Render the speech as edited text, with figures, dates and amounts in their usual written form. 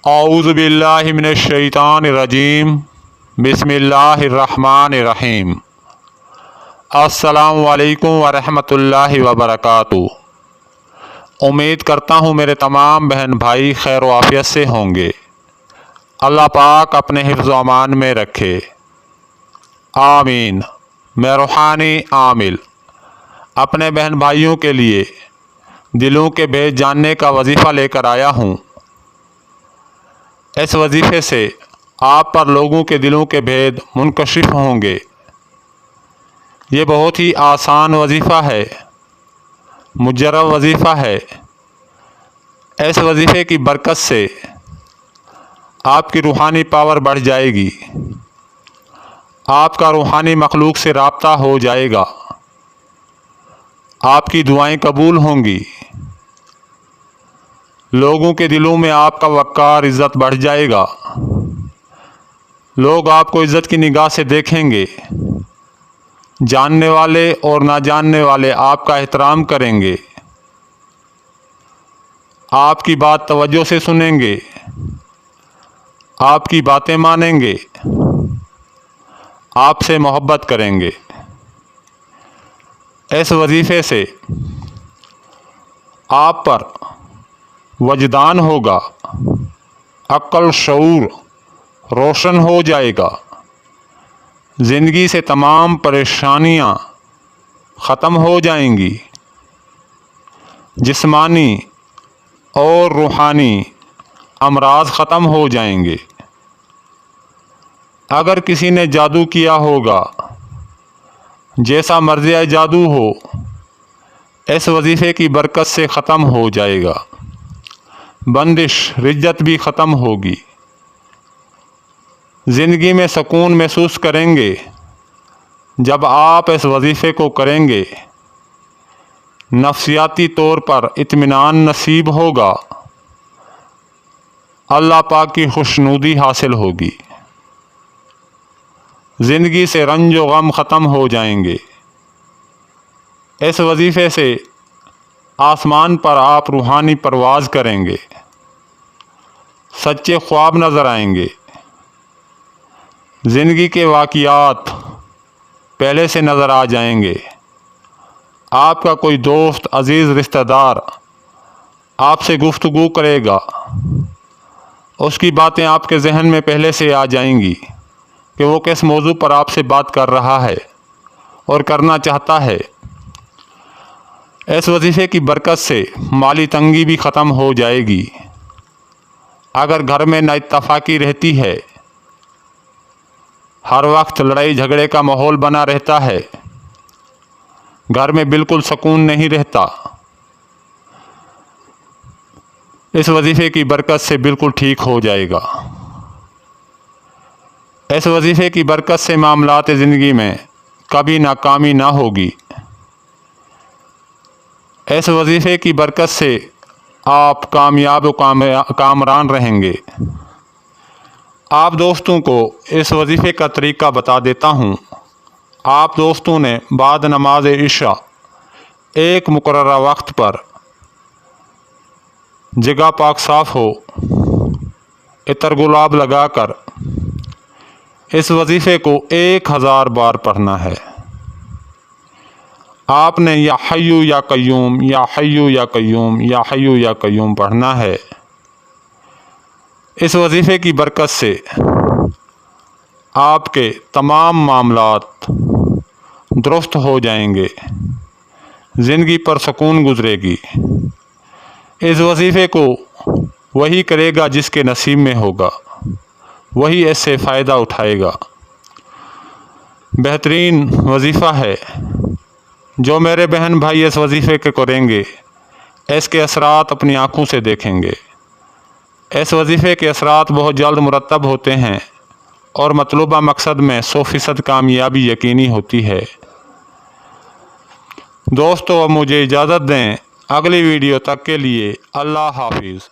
اعوذ باللہ من الشیطان الرجیم بسم اللہ الرحمن الرحیم۔ السلام علیکم ورحمۃ اللہ وبرکاتہ۔ امید کرتا ہوں میرے تمام بہن بھائی خیر و عافیت سے ہوں گے۔ اللہ پاک اپنے حفظ و امان میں رکھے، آمین۔ میں روحانی عامل اپنے بہن بھائیوں کے لیے دلوں کے بھید جاننے کا وظیفہ لے کر آیا ہوں۔ اس وظیفے سے آپ پر لوگوں کے دلوں کے بھید منکشف ہوں گے۔ یہ بہت ہی آسان وظیفہ ہے، مجرب وظیفہ ہے۔ اس وظیفے کی برکت سے آپ کی روحانی پاور بڑھ جائے گی، آپ کا روحانی مخلوق سے رابطہ ہو جائے گا، آپ کی دعائیں قبول ہوں گی، لوگوں کے دلوں میں آپ کا وقار عزت بڑھ جائے گا، لوگ آپ کو عزت کی نگاہ سے دیکھیں گے، جاننے والے اور نہ جاننے والے آپ کا احترام کریں گے، آپ کی بات توجہ سے سنیں گے، آپ کی باتیں مانیں گے، آپ سے محبت کریں گے۔ اس وظیفے سے آپ پر وجدان ہوگا، عقل شعور روشن ہو جائے گا، زندگی سے تمام پریشانیاں ختم ہو جائیں گی، جسمانی اور روحانی امراض ختم ہو جائیں گے۔ اگر کسی نے جادو کیا ہوگا، جیسا مرضی جادو ہو، اس وظیفے کی برکت سے ختم ہو جائے گا، بندش رجت بھی ختم ہوگی، زندگی میں سکون محسوس کریں گے۔ جب آپ اس وظیفے کو کریں گے، نفسیاتی طور پر اطمینان نصیب ہوگا، اللہ پاک کی خوشنودی حاصل ہوگی، زندگی سے رنج و غم ختم ہو جائیں گے۔ اس وظیفے سے آسمان پر آپ روحانی پرواز کریں گے، سچے خواب نظر آئیں گے، زندگی کے واقعات پہلے سے نظر آ جائیں گے، آپ کا کوئی دوست عزیز رشتہ دار آپ سے گفتگو کرے گا، اس کی باتیں آپ کے ذہن میں پہلے سے آ جائیں گی کہ وہ کس موضوع پر آپ سے بات کر رہا ہے اور کرنا چاہتا ہے۔ اس وظیفے کی برکت سے مالی تنگی بھی ختم ہو جائے گی۔ اگر گھر میں نا اتفاقی رہتی ہے، ہر وقت لڑائی جھگڑے کا ماحول بنا رہتا ہے، گھر میں بالکل سکون نہیں رہتا، اس وظیفے کی برکت سے بالکل ٹھیک ہو جائے گا۔ اس وظیفے کی برکت سے معاملات زندگی میں کبھی ناکامی نہ ہوگی۔ اس وظیفے کی برکت سے آپ کامیاب و کامران رہیں گے۔ آپ دوستوں کو اس وظیفے کا طریقہ بتا دیتا ہوں۔ آپ دوستوں نے بعد نماز عشاء ایک مقررہ وقت پر جگہ پاک صاف ہو، عطر گلاب لگا کر اس وظیفے کو 1000 بار پڑھنا ہے۔ آپ نے یا حیو یا قیوم، یا حیو یا قیوم، یا حیو یا قیوم پڑھنا ہے۔ اس وظیفے کی برکت سے آپ کے تمام معاملات درست ہو جائیں گے، زندگی پر سکون گزرے گی۔ اس وظیفے کو وہی کرے گا جس کے نصیب میں ہوگا، وہی اس سے فائدہ اٹھائے گا۔ بہترین وظیفہ ہے۔ جو میرے بہن بھائی اس وظیفے کے کریں گے، اس کے اثرات اپنی آنکھوں سے دیکھیں گے۔ اس وظیفے کے اثرات بہت جلد مرتب ہوتے ہیں اور مطلوبہ مقصد میں 100% کامیابی یقینی ہوتی ہے۔ دوستو اب مجھے اجازت دیں، اگلی ویڈیو تک کے لیے اللہ حافظ۔